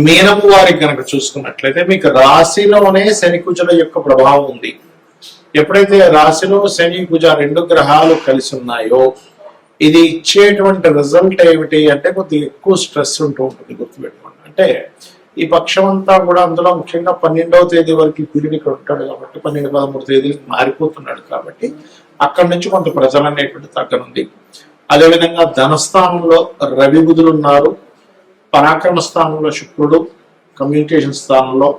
మీనము వారికి కనుక చూసుకున్నట్లయితే మీకు రాశిలోనే శని కుజుల యొక్క ప్రభావం ఉంది. ఎప్పుడైతే రాశిలో శని కుజ రెండు గ్రహాలు కలిసి ఉన్నాయో ఇది ఇచ్చేటువంటి రిజల్ట్ ఏమిటి అంటే కొద్దిగా ఎక్కువ స్ట్రెస్ ఉంటూ ఉంటుంది. గుర్తుపెట్టుకోండి. అంటే ఈ పక్షం అంతా కూడా అందులో ముఖ్యంగా 12వ తేదీ వరకు కుజుడు ఇక్కడ ఉంటాడు కాబట్టి 12, 13 తేదీలకు మారిపోతున్నాడు కాబట్టి అక్కడి నుంచి కొంత ప్రజలు అనేటువంటి తగ్గనుంది. అదేవిధంగా ధనస్థానంలో రవి బుధులు ఉన్నారు, పరాక్రమ స్థానంలో శుక్రుడు, కమ్యూనికేషన్ స్థానంలో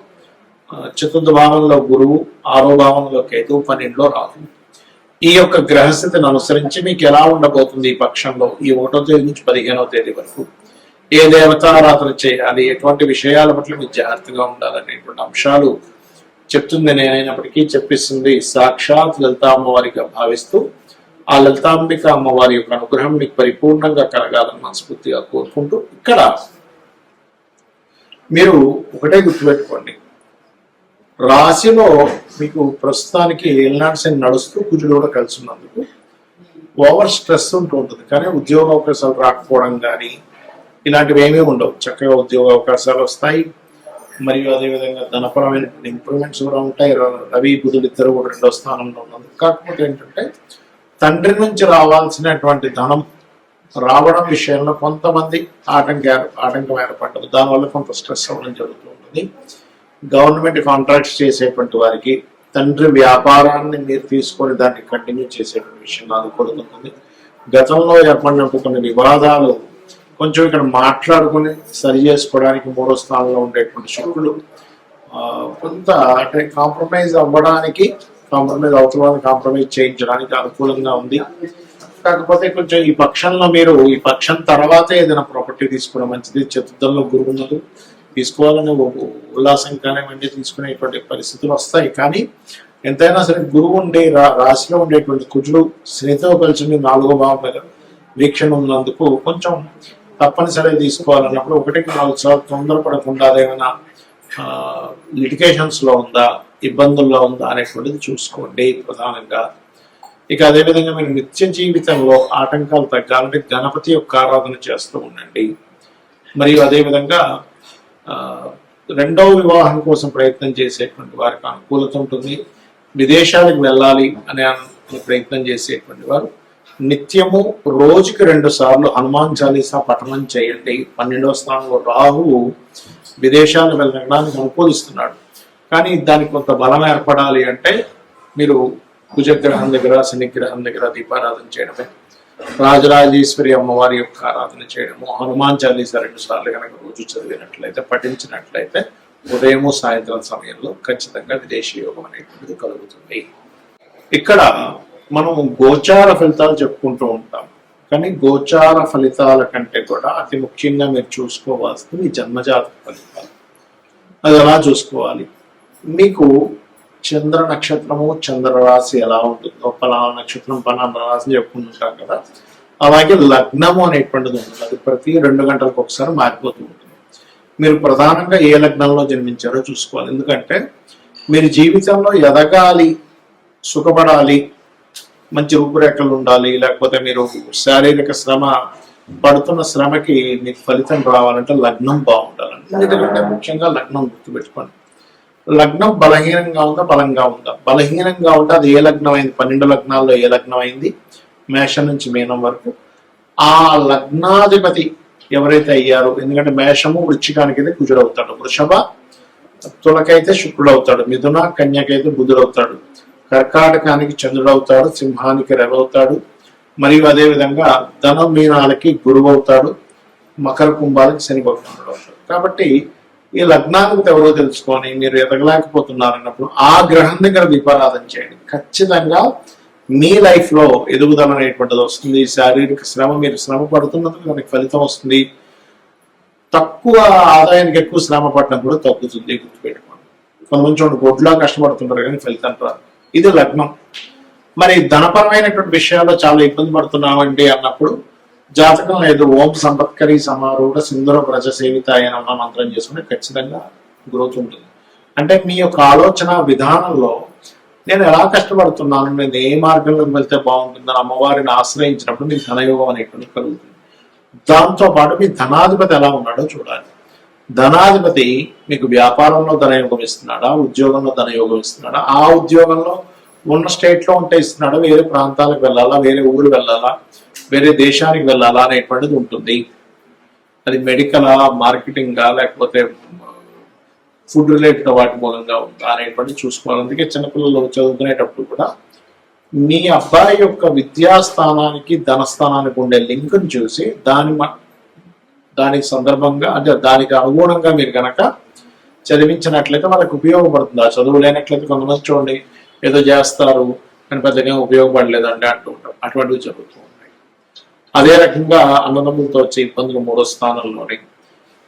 చతుర్థ భావంలో గురువు, 6వ భావంలో కేతువు, 12లో రాహు. ఈ యొక్క గ్రహస్థితిని అనుసరించి మీకు ఎలా ఉండబోతుంది ఈ పక్షంలో ఈ 1వ తేదీ నుంచి 15వ తేదీ వరకు ఏ దేవతారాధన చేయాలి, ఎటువంటి విషయాల పట్ల మీరు జాగ్రత్తగా ఉండాలనేటువంటి అంశాలు చెప్తుంది. నేనైనప్పటికీ చెప్పిస్తుంది సాక్షాత్ లలితా అమ్మవారిగా భావిస్తూ ఆ లలితాంబిక అమ్మవారి యొక్క అనుగ్రహం మీకు పరిపూర్ణంగా కలగాలని మనస్ఫూర్తిగా కోరుకుంటూ ఇక్కడ మీరు ఒకటే గుర్తుపెట్టుకోండి, రాశిలో మీకు ప్రస్తుతానికి ఏలినాటి శని నడుస్తూ కుజుడు కూడా కలిసి ఉన్నందుకు ఓవర్ స్ట్రెస్ ఉంటూ ఉంటుంది. కానీ ఉద్యోగ అవకాశాలు రాకపోవడం కానీ ఇలాంటివి ఏమీ ఉండవు. చక్కగా ఉద్యోగ అవకాశాలు వస్తాయి. మరియు అదేవిధంగా ధనపరమైన ఇంప్రూవ్మెంట్స్ కూడా ఉంటాయి. రవి బుధులు ఇద్దరు కూడా 2వ స్థానంలో ఉన్నందుకు. కాకపోతే ఏంటంటే తండ్రి నుంచి రావాల్సినటువంటి ధనం రావడం విషయంలో కొంతమంది ఆటంకం ఏర్పడ్డదు. దానివల్ల కొంత స్ట్రెస్ అవ్వడం జరుగుతూ ఉంటుంది. గవర్నమెంట్ కాంట్రాక్ట్స్ చేసేటువంటి వారికి తండ్రి వ్యాపారాన్ని మీరు తీసుకొని దాన్ని కంటిన్యూ చేసేటువంటి విషయంలో అనుకూలంగా. గతంలో ఏర్పడినప్పుడు కొన్ని వివాదాలు కొంచెం ఇక్కడ మాట్లాడుకుని సరి చేసుకోవడానికి 3వ స్థానంలో ఉండేటువంటి శుక్రుడు కొంత అంటే కాంప్రమైజ్ అవ్వడానికి, కాంప్రమైజ్ చేయించడానికి అనుకూలంగా ఉంది. కాకపోతే కొంచెం ఈ పక్షంలో మీరు ఈ పక్షం తర్వాతే ఏదైనా ప్రాపర్టీ తీసుకోవడం మంచిది. చతుర్థంలో గురువు ఉన్నది, తీసుకోవాలని ఉల్లాసం కానివ్వండి తీసుకునేటువంటి పరిస్థితులు వస్తాయి. కానీ ఎంతైనా సరే గురువు ఉండే రాశిలో ఉండేటువంటి కుజుడు శనితో కలిసి 4వ భావం మీద వీక్షణ ఉన్నందుకు కొంచెం తప్పనిసరిగా తీసుకోవాలన్నప్పుడు 1కి 4 సార్లు తొందరపడకుండా అదేమైనా లిటిగేషన్స్ లో ఉందా, ఇబ్బందుల్లో ఉందా అనేటువంటిది చూసుకోండి ప్రధానంగా. ఇక అదేవిధంగా మీరు నిత్య జీవితంలో ఆటంకాలు తగ్గాలంటే గణపతి యొక్క ఆరాధన చేస్తూ ఉండండి. మరియు అదేవిధంగా 2వ వివాహం కోసం ప్రయత్నం చేసేటువంటి వారికి అనుకూలత ఉంటుంది. విదేశాలకు వెళ్ళాలి అనే ప్రయత్నం చేసేటువంటి వారు నిత్యము రోజుకి 2 సార్లు హనుమాన్ చాలీసా పఠనం చేయండి. 12వ స్థానంలో రాహువు విదేశాలు వెళ్ళడానికి అనుకూలిస్తున్నాడు. కానీ దానికి కొంత బలం ఏర్పడాలి అంటే మీరు కుజగ్రహం దగ్గర, శనిగ్రహం దగ్గర దీపారాధన చేయడమే, రాజరాజేశ్వరి అమ్మవారి యొక్క ఆరాధన చేయడము, హనుమాన్ చాలీసా 2 సార్లు కనుక రోజు చదివినట్లయితే, పఠించినట్లయితే ఉదయము సాయంత్రం సమయంలో ఖచ్చితంగా విదేశీ యోగం అనేటువంటిది కలుగుతుంది. ఇక్కడ మనం గోచార ఫలితాలు చెప్పుకుంటూ ఉంటాం. కానీ గోచార ఫలితాల కంటే కూడా అతి ముఖ్యంగా మీరు చూసుకోవాల్సింది మీ జన్మజాతక ఫలితాలు. అది ఎలా చూసుకోవాలి? మీకు చంద్ర నక్షత్రము, చంద్ర రాశి ఎలా ఉంటుందో, పలానా నక్షత్రం పలానా రాశి చెప్పుకుంటుంటాం కదా, అలాగే లగ్నము అనేటువంటిది ఉంటుంది. అది ప్రతి 2 గంటలకు ఒకసారి మారిపోతూ ఉంటుంది. మీరు ప్రధానంగా ఏ లగ్నంలో జన్మించారో చూసుకోవాలి. ఎందుకంటే మీరు జీవితంలో ఎదగాలి, సుఖపడాలి, మంచి రూపురేఖలు ఉండాలి, లేకపోతే మీరు శారీరక శ్రమ పడుతున్న శ్రమకి మీకు ఫలితం రావాలంటే లగ్నం బాగుండాలండి. ఎందుకంటే ముఖ్యంగా లగ్నం గుర్తుపెట్టుకోండి. లగ్నం బలహీనంగా ఉందా, బలంగా ఉందా? బలహీనంగా ఉంటే అది ఏ లగ్నం అయింది? 12 లగ్నాల్లో ఏ లగ్నం అయింది? మేషం నుంచి మీనం వరకు ఆ లగ్నాధిపతి ఎవరైతే అయ్యారో, ఎందుకంటే మేషము వృశ్చికానికి అయితే కుజుడు అవుతాడు, వృషభ తులకైతే శుక్రుడు అవుతాడు, మిథున కన్యకైతే బుధుడు అవుతాడు, కర్కాటకానికి చంద్రుడు అవుతాడు, సింహానికి రవి అవుతాడు, మరియు అదేవిధంగా ధనం మీనాలకి గురువు అవుతాడు, మకర కుంభాలకి శని భగవానుడు అవుతాడు. కాబట్టి ఈ లగ్నాధిపతి ఎవరో తెలుసుకొని మీరు ఎదగలేకపోతున్నారన్నప్పుడు ఆ గ్రహం దగ్గర దీపారాధన చేయండి. ఖచ్చితంగా మీ లైఫ్ లో ఎదుగుదల అనేటువంటిది వస్తుంది. శారీరక శ్రమ, మీరు శ్రమ పడుతున్నందుకు దానికి ఫలితం వస్తుంది. తక్కువ ఆదాయానికి ఎక్కువ శ్రమ పడడం కూడా తగ్గుతుంది. గుర్తుపెట్టుకోండి. కొంతమంది చూడండి గొడ్లా కష్టపడుతుంటారు కానీ ఫలితం రాదు. ఇది లగ్నం. మరి ధనపరమైనటువంటి విషయాల్లో చాలా ఇబ్బంది పడుతున్నామండి అన్నప్పుడు జాతకం లేదు, ఓం సంపత్కరి సమారూఢ సింధుర వ్రజ సేవితాయ అన్న మంత్రం చేసుకుంటే ఖచ్చితంగా గ్రోత్ ఉంటుంది. అంటే మీ యొక్క ఆలోచన విధానంలో నేను ఎలా కష్టపడుతున్నాను, నేను ఏ మార్గంలోకి వెళ్తే బాగుంటుందని అమ్మవారిని ఆశ్రయించినప్పుడు మీకు ధనయోగం అనేటువంటి కలుగుతుంది. దాంతో పాటు మీ ధనాధిపతి ఎలా ఉన్నాడో చూడాలి. ధనాధిపతి మీకు వ్యాపారంలో ధనయోగం ఇస్తున్నాడా, ఉద్యోగంలో ధనయోగం ఇస్తున్నాడా, ఆ ఉద్యోగంలో ఉన్న స్టేట్లో ఉంటే ఇస్తున్నాడా, వేరే ప్రాంతాలకు వెళ్ళాలా, వేరే ఊరు వెళ్ళాలా, వేరే దేశానికి వెళ్ళాలా అనేటువంటిది ఉంటుంది. అది మెడికలా, మార్కెటింగా, లేకపోతే ఫుడ్ రిలేటెడ్ వాటి మూలంగా ఉందా అనేటువంటి చూసుకోవాలి. అందుకే చిన్నపిల్లలు చదువుకునేటప్పుడు కూడా మీ అబ్బాయి యొక్క విద్యాస్థానానికి ధనస్థానానికి ఉండే లింక్ని చూసి దానికి సందర్భంగా అంటే దానికి అనుగుణంగా మీరు కనుక చదివించినట్లయితే వాళ్ళకి ఉపయోగపడుతుంది. ఆ చదువు లేనట్లయితే కొంతమంది చూడండి ఏదో చేస్తారు కానీ పెద్దగా ఉపయోగపడలేదు అంటే అంటూ ఉంటాం. అటువంటివి జరుగుతూ ఉంటాయి. అదే రకంగా అన్నదమ్ములతో వచ్చే ఇబ్బందులు 3వ స్థానంలోని.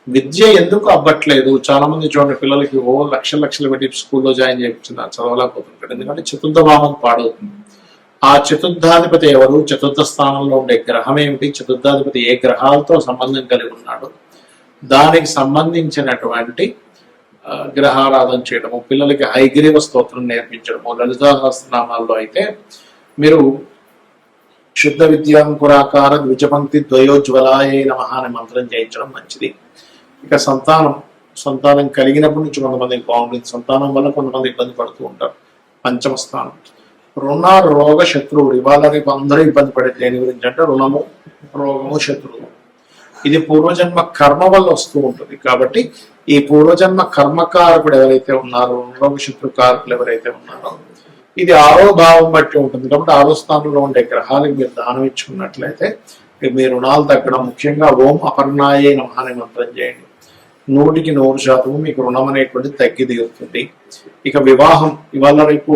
విద్య ఎందుకు అవ్వట్లేదు, చాలా మంది చూడండి పిల్లలకి లక్షలు పెట్టి స్కూల్లో జాయిన్ చేయించున్నారు, చదవలేకపోతుంటారు. ఎందుకంటే చతుర్థ భావం పాడవుతుంది. ఆ చతుర్థాధిపతి ఎవరు, చతుర్థ స్థానంలో ఉండే గ్రహం ఏమిటి, చతుర్థాధిపతి ఏ గ్రహాలతో సంబంధం కలిగి ఉన్నాడు, దానికి సంబంధించినటువంటి గ్రహారాధన చేయడము, పిల్లలకి హైగ్రీవ స్తోత్రం నేర్పించడము. లలితా సహస్రనామాల్లో అయితే మీరు శుద్ధ విద్యాంకురాకార ద్విజపంక్తి ద్వయోజ్వలాయ నమః అనే మంత్రం చేయించడం మంచిది. ఇక సంతానం కలిగినప్పటి నుంచి కొంతమందికి బాగుంటుంది, సంతానం వల్ల కొంతమంది ఇబ్బంది పడుతూ ఉంటారు. పంచమ స్థానం రుణ రోగ శత్రువులు. ఇవాళ రేపు అందరూ ఇబ్బంది పడేది దేని గురించి అంటే రుణము, రోగము, శత్రువు. ఇది పూర్వజన్మ కర్మ వల్ల వస్తూ ఉంటుంది. కాబట్టి ఈ పూర్వజన్మ కర్మకారకుడు ఎవరైతే ఉన్నారో, రోగ శత్రు కారకులు ఎవరైతే ఉన్నారో, ఇది 6వ భావం బట్టి ఉంటుంది. కాబట్టి 6వ స్థానంలో ఉండే గ్రహాలకు మీరు దానం ఇచ్చుకున్నట్లయితే మీ రుణాలు తగ్గడం. ముఖ్యంగా ఓం అపర్ణాయే నమః అనే మంత్రం చేయండి. 100% మీకు రుణం అనేటువంటి తగ్గి దిగుతుంది. ఇక వివాహం, ఇవాళ రేపు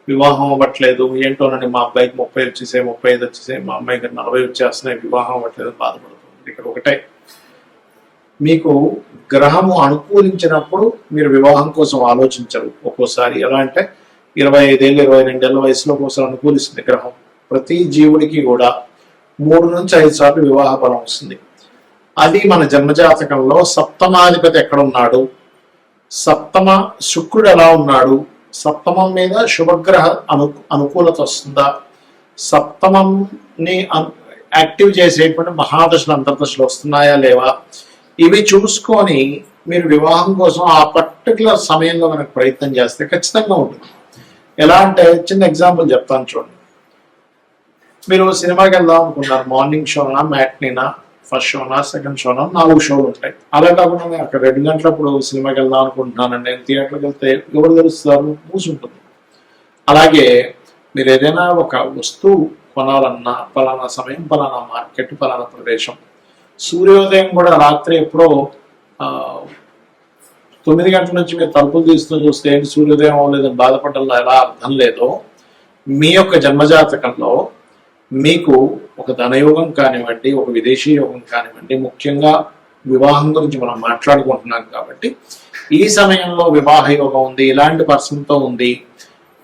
వివాహం అవ్వట్లేదు ఏంటోనని, మా అబ్బాయికి 30 వచ్చేసాయి, 35 వచ్చేసాయి, మా అమ్మాయికి 40 వచ్చేస్తున్నాయి, వివాహం అవ్వట్లేదు బాధపడుతుంది. ఇక్కడ ఒకటే, మీకు గ్రహము అనుకూలించినప్పుడు మీరు వివాహం కోసం ఆలోచించరు. ఒక్కోసారి ఎలా అంటే 25 ఏళ్ళు 22 ఏళ్ళ వయసులో ఒకసారి అనుకూలిస్తుంది గ్రహం. ప్రతి జీవుడికి కూడా 3 నుంచి 5 సార్లు వివాహ బలం వస్తుంది. అది మన జన్మజాతకంలో సప్తమాధిపతి ఎక్కడ ఉన్నాడు, సప్తమ శుక్రుడు ఎలా ఉన్నాడు, సప్తమం మీద శుభగ్రహ అనుకూలత వస్తుందా, సప్తమంని యాక్టివ్ చేసేటువంటి మహాదశలు అంతర్దశలు వస్తున్నాయా లేవా, ఇవి చూసుకొని మీరు వివాహం కోసం ఆ పర్టికులర్ సమయంలో మనకు ప్రయత్నం చేస్తే ఖచ్చితంగా ఉంటుంది. ఎలా అంటే చిన్న ఎగ్జాంపుల్ చెప్తాను చూడండి. మీరు సినిమాకి వెళ్దాం అనుకున్నారు, మార్నింగ్ షోనా, మ్యాట్నీనా, ఫస్ట్ షోనా, సెకండ్ షోనా, 4 షోలు ఉంటాయి. అలా కాకుండా నేను అక్కడ 2 గంటలప్పుడు సినిమాకి వెళ్దాం అనుకుంటున్నానండి, నేను థియేటర్కి వెళ్తే ఎవరు తెలుస్తారు, మూసుంటుంది. అలాగే మీరు ఏదైనా ఒక వస్తువు కొనాలన్నా పలానా సమయం, పలానా మార్కెట్, పలానా ప్రదేశం. సూర్యోదయం కూడా రాత్రి ఎప్పుడో 9 గంటల నుంచి మీరు తలుపులు తీస్తూ చూస్తే ఏంటి సూర్యోదయం అవ్వలేదని బాధపడడంలో ఎలా అర్థం లేదో, మీ యొక్క జన్మజాతకంలో మీకు ఒక ధనయోగం కానివ్వండి, ఒక విదేశీ యోగం కానివ్వండి, ముఖ్యంగా వివాహం గురించి మనం మాట్లాడుకుంటున్నాం కాబట్టి ఈ సమయంలో వివాహ యోగం ఉంది, ఇలాంటి పర్సన్తో ఉంది,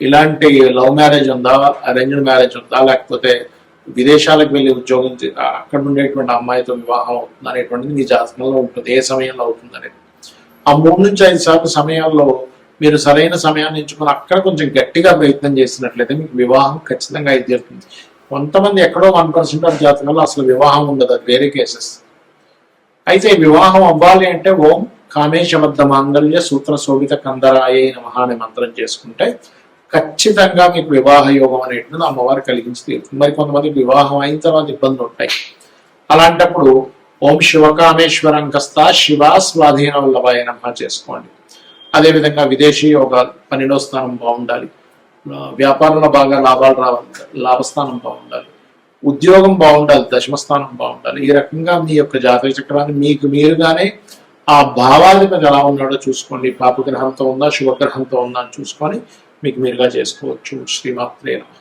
ఇలాంటి లవ్ మ్యారేజ్ ఉందా, అరేంజ్డ్ మ్యారేజ్ ఉందా, లేకపోతే విదేశాలకు వెళ్ళి ఉద్యోగం అక్కడ ఉండేటువంటి అమ్మాయితో వివాహం అవుతుంది అనేటువంటిది మీ జాతకంలో ఉంటుంది. ఏ సమయంలో అవుతుంది అనేది ఆ 3 నుంచి 5 సార్లు సమయాల్లో మీరు సరైన సమయాన్ని ఎంచుకొని అక్కడ కొంచెం గట్టిగా ప్రయత్నం చేసినట్లయితే మీకు వివాహం ఖచ్చితంగా అయితే జరుగుతుంది. కొంతమంది ఎక్కడో 1% ఆఫ్ జాతకంలో అసలు వివాహం ఉండదు, అది వేరే కేసెస్. అయితే వివాహం అవ్వాలి అంటే ఓం కామేశబద్ధ మాంగళ్య సూత్ర శోభిత కందరాయ నమః అనే మంత్రం చేసుకుంటే ఖచ్చితంగా మీకు వివాహ యోగం అనేటువంటిది అమ్మవారు కలిగించి తీరుతుంది. మరి కొంతమంది వివాహం అయిన తర్వాత ఇబ్బందులు ఉంటాయి. అలాంటప్పుడు ఓం శివకామేశ్వరంకస్త శివా స్వాధీన వల్లభాయ నమః చేసుకోండి. అదేవిధంగా విదేశీ యోగాలు, 12వ స్థానం బాగుండాలి, వ్యాపారంలో బాగా లాభాలు రావాలి, లాభస్థానం బాగుండాలి, ఉద్యోగం బాగుండాలి, దశమస్థానం బాగుండాలి. ఈ రకంగా మీ యొక్క జాతక చక్రాన్ని మీకు మీరుగానే ఆ భావాధిపతి ఎలా ఉన్నాడో చూసుకోండి. పాపగ్రహంతో ఉందా, శుభగ్రహంతో ఉందా అని చూసుకొని మీకు మీరుగా చేసుకోవచ్చు. శ్రీమాత్రే నమః.